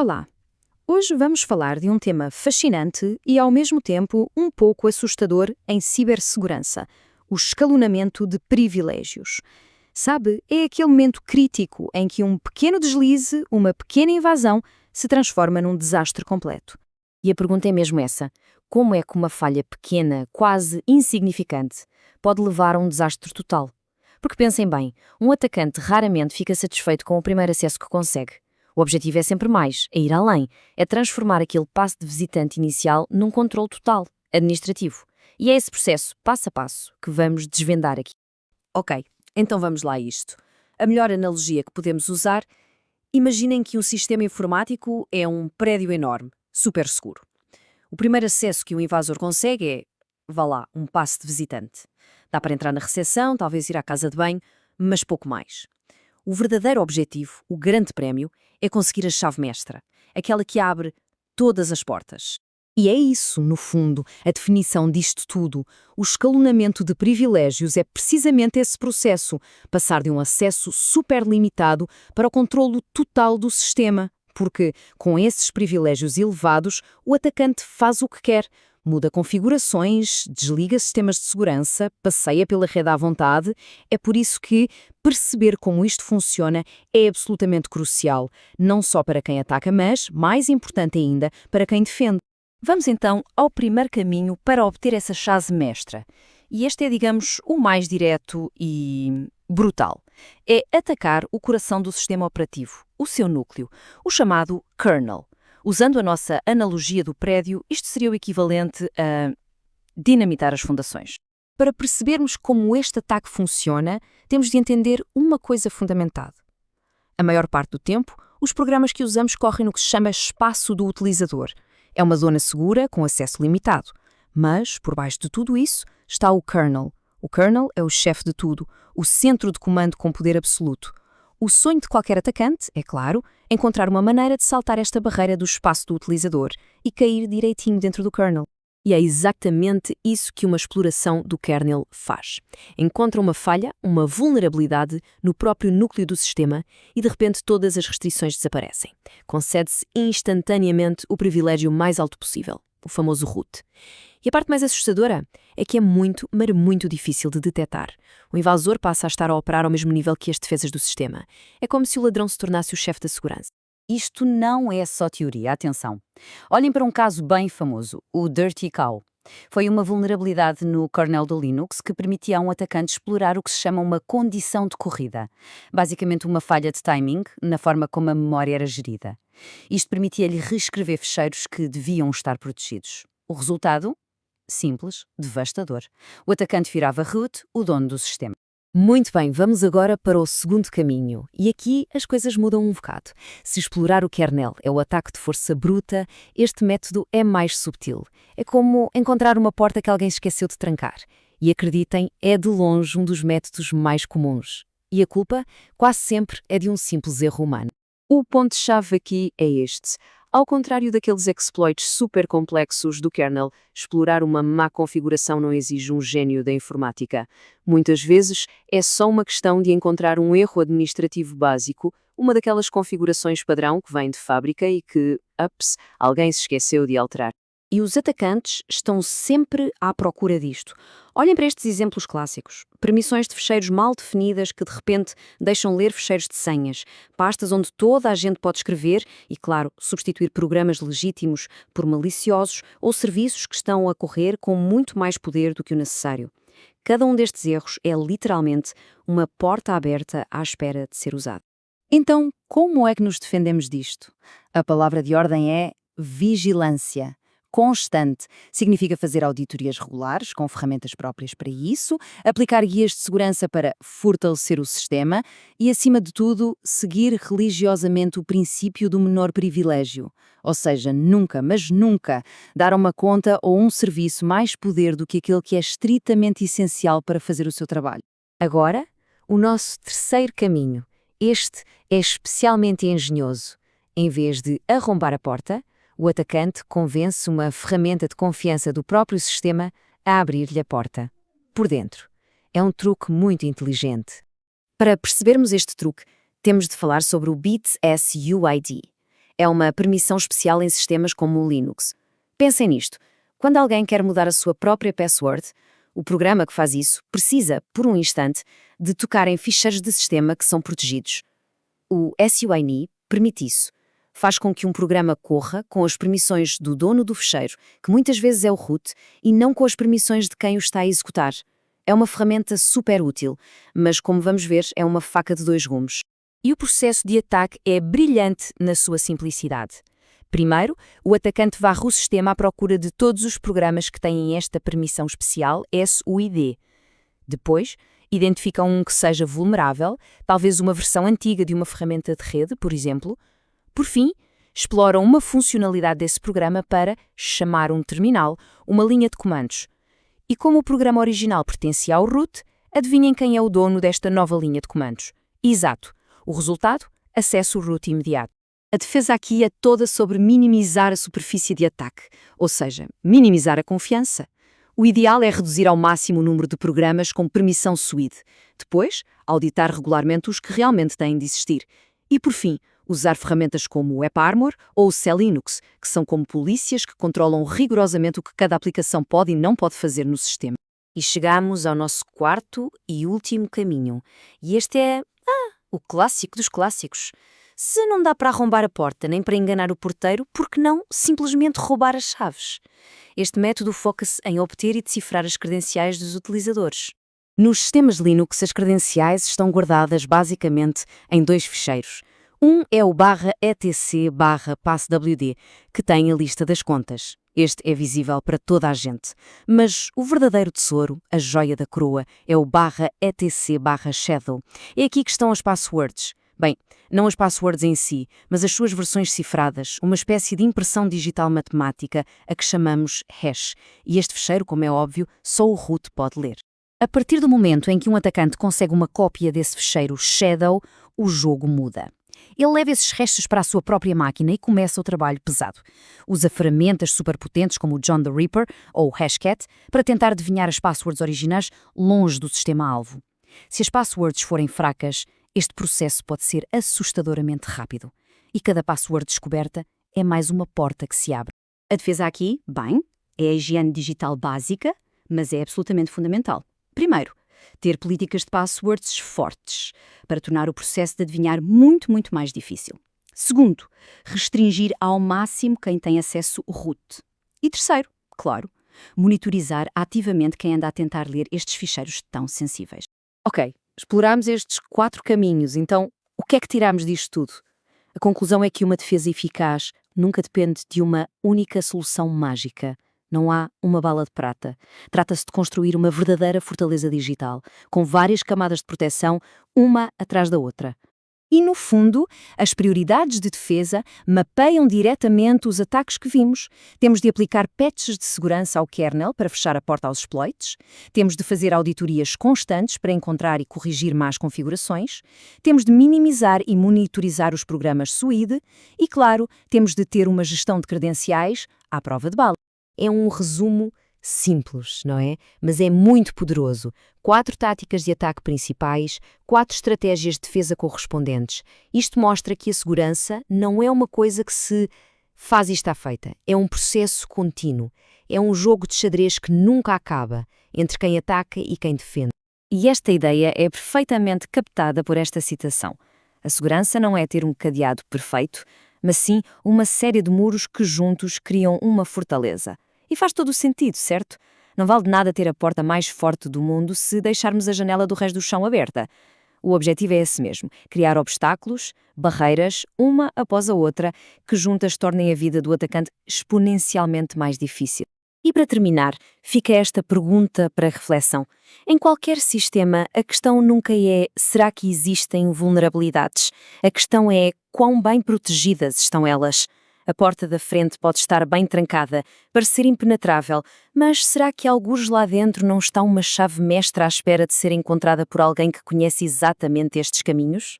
Olá! Hoje vamos falar de um tema fascinante e, ao mesmo tempo, um pouco assustador em cibersegurança: o escalonamento de privilégios. Sabe, é aquele momento crítico em que um pequeno deslize, uma pequena invasão, se transforma num desastre completo. E a pergunta é mesmo essa: como é que uma falha pequena, quase insignificante, pode levar a um desastre total? Porque pensem bem, um atacante raramente fica satisfeito com o primeiro acesso que consegue. O objetivo é sempre mais, é ir além, é transformar aquele passe de visitante inicial num controle total, administrativo. E é esse processo, passo a passo, que vamos desvendar aqui. Ok, então vamos lá a isto. A melhor analogia que podemos usar, imaginem que um sistema informático é um prédio enorme, super seguro. O primeiro acesso que o invasor consegue é, vá lá, um passe de visitante. Dá para entrar na recepção, talvez ir à casa de banho, mas pouco mais. O verdadeiro objetivo, o grande prémio, é conseguir a chave mestra, aquela que abre todas as portas. E é isso, no fundo, a definição disto tudo. O escalonamento de privilégios é precisamente esse processo, passar de um acesso super limitado para o controlo total do sistema. Porque, com esses privilégios elevados, o atacante faz o que quer. Muda configurações, desliga sistemas de segurança, passeia pela rede à vontade. É por isso que perceber como isto funciona é absolutamente crucial, não só para quem ataca, mas, mais importante ainda, para quem defende. Vamos então ao primeiro caminho para obter essa chave mestra. E este é, digamos, o mais direto e brutal. É atacar o coração do sistema operativo, o seu núcleo, o chamado kernel. Usando a nossa analogia do prédio, isto seria o equivalente a dinamitar as fundações. Para percebermos como este ataque funciona, temos de entender uma coisa fundamental. A maior parte do tempo, os programas que usamos correm no que se chama espaço do utilizador. É uma zona segura com acesso limitado. Mas, por baixo de tudo isso, está o kernel. O kernel é o chefe de tudo, o centro de comando com poder absoluto. O sonho de qualquer atacante, é claro, é encontrar uma maneira de saltar esta barreira do espaço do utilizador e cair direitinho dentro do kernel. E é exatamente isso que uma exploração do kernel faz. Encontra uma falha, uma vulnerabilidade no próprio núcleo do sistema e de repente todas as restrições desaparecem. Concede-se instantaneamente o privilégio mais alto possível, o famoso root. E a parte mais assustadora é que é muito, mas muito difícil de detectar. O invasor passa a estar a operar ao mesmo nível que as defesas do sistema. É como se o ladrão se tornasse o chefe da segurança. Isto não é só teoria, atenção. Olhem para um caso bem famoso, o Dirty Cow. Foi uma vulnerabilidade no kernel do Linux que permitia a um atacante explorar o que se chama uma condição de corrida. Basicamente uma falha de timing na forma como a memória era gerida. Isto permitia-lhe reescrever ficheiros que deviam estar protegidos. O resultado? Simples, devastador. O atacante virava root, o dono do sistema. Muito bem, vamos agora para o segundo caminho. E aqui as coisas mudam um bocado. Se explorar o kernel é o ataque de força bruta, este método é mais subtil. É como encontrar uma porta que alguém esqueceu de trancar. E acreditem, é de longe um dos métodos mais comuns. E a culpa, quase sempre, é de um simples erro humano. O ponto-chave aqui é este. Ao contrário daqueles exploits super complexos do kernel, explorar uma má configuração não exige um gênio da informática. Muitas vezes é só uma questão de encontrar um erro administrativo básico, uma daquelas configurações padrão que vem de fábrica e que, ups, alguém se esqueceu de alterar. E os atacantes estão sempre à procura disto. Olhem para estes exemplos clássicos. Permissões de ficheiros mal definidas que de repente deixam ler ficheiros de senhas, pastas onde toda a gente pode escrever e, claro, substituir programas legítimos por maliciosos ou serviços que estão a correr com muito mais poder do que o necessário. Cada um destes erros é literalmente uma porta aberta à espera de ser usado. Então, como é que nos defendemos disto? A palavra de ordem é vigilância. Constante. Significa fazer auditorias regulares, com ferramentas próprias para isso, aplicar guias de segurança para fortalecer o sistema e, acima de tudo, seguir religiosamente o princípio do menor privilégio. Ou seja, nunca, mas nunca, dar a uma conta ou um serviço mais poder do que aquele que é estritamente essencial para fazer o seu trabalho. Agora, o nosso terceiro caminho. Este é especialmente engenhoso. Em vez de arrombar a porta, o atacante convence uma ferramenta de confiança do próprio sistema a abrir-lhe a porta, por dentro. É um truque muito inteligente. Para percebermos este truque, temos de falar sobre o BitsUID. É uma permissão especial em sistemas como o Linux. Pensem nisto. Quando alguém quer mudar a sua própria password, o programa que faz isso precisa, por um instante, de tocar em ficheiros de sistema que são protegidos. O SUINI permite isso. Faz com que um programa corra com as permissões do dono do ficheiro, que muitas vezes é o root, e não com as permissões de quem o está a executar. É uma ferramenta super útil, mas como vamos ver, é uma faca de dois gumes. E o processo de ataque é brilhante na sua simplicidade. Primeiro, o atacante varre o sistema à procura de todos os programas que têm esta permissão especial SUID. Depois, identifica um que seja vulnerável, talvez uma versão antiga de uma ferramenta de rede, por exemplo. Por fim, exploram uma funcionalidade desse programa para chamar um terminal, uma linha de comandos. E como o programa original pertencia ao root, adivinhem quem é o dono desta nova linha de comandos. Exato. O resultado? Acesso root imediato. A defesa aqui é toda sobre minimizar a superfície de ataque, ou seja, minimizar a confiança. O ideal é reduzir ao máximo o número de programas com permissão SUID. Depois, auditar regularmente os que realmente têm de existir. E, por fim, usar ferramentas como o AppArmor ou o CellLinux, que são como polícias que controlam rigorosamente o que cada aplicação pode e não pode fazer no sistema. E chegamos ao nosso quarto e último caminho. E este é, o clássico dos clássicos. Se não dá para arrombar a porta nem para enganar o porteiro, por que não simplesmente roubar as chaves? Este método foca-se em obter e decifrar as credenciais dos utilizadores. Nos sistemas Linux, as credenciais estão guardadas basicamente em dois ficheiros. Um é o /etc/passwd, que tem a lista das contas. Este é visível para toda a gente. Mas o verdadeiro tesouro, a joia da coroa, é o /etc/shadow. É aqui que estão as passwords. Bem, não as passwords em si, mas as suas versões cifradas, uma espécie de impressão digital matemática, a que chamamos hash. E este ficheiro, como é óbvio, só o root pode ler. A partir do momento em que um atacante consegue uma cópia desse ficheiro shadow, o jogo muda. Ele leva esses restos para a sua própria máquina e começa o trabalho pesado. Usa ferramentas superpotentes como o John the Ripper ou o Hashcat para tentar adivinhar as passwords originais longe do sistema-alvo. Se as passwords forem fracas, este processo pode ser assustadoramente rápido. E cada password descoberta é mais uma porta que se abre. A defesa aqui, bem, é a higiene digital básica, mas é absolutamente fundamental. Primeiro, ter políticas de passwords fortes, para tornar o processo de adivinhar muito, muito mais difícil. Segundo, restringir ao máximo quem tem acesso root. E terceiro, claro, monitorizar ativamente quem anda a tentar ler estes ficheiros tão sensíveis. Ok, exploramos estes 4 caminhos, então o que é que tiramos disto tudo? A conclusão é que uma defesa eficaz nunca depende de uma única solução mágica. Não há uma bala de prata. Trata-se de construir uma verdadeira fortaleza digital, com várias camadas de proteção, uma atrás da outra. E, no fundo, as prioridades de defesa mapeiam diretamente os ataques que vimos. Temos de aplicar patches de segurança ao kernel para fechar a porta aos exploits. Temos de fazer auditorias constantes para encontrar e corrigir más configurações. Temos de minimizar e monitorizar os programas SUID. E, claro, temos de ter uma gestão de credenciais à prova de bala. É um resumo simples, não é? Mas é muito poderoso. 4 táticas de ataque principais, 4 estratégias de defesa correspondentes. Isto mostra que a segurança não é uma coisa que se faz e está feita. É um processo contínuo. É um jogo de xadrez que nunca acaba, entre quem ataca e quem defende. E esta ideia é perfeitamente captada por esta citação. A segurança não é ter um cadeado perfeito, mas sim uma série de muros que juntos criam uma fortaleza. E faz todo o sentido, certo? Não vale de nada ter a porta mais forte do mundo se deixarmos a janela do resto do chão aberta. O objetivo é esse mesmo, criar obstáculos, barreiras, uma após a outra, que juntas tornem a vida do atacante exponencialmente mais difícil. E para terminar, fica esta pergunta para reflexão. Em qualquer sistema, a questão nunca é será que existem vulnerabilidades? A questão é quão bem protegidas estão elas? A porta da frente pode estar bem trancada, parecer impenetrável, mas será que algures lá dentro não está uma chave mestra à espera de ser encontrada por alguém que conhece exatamente estes caminhos?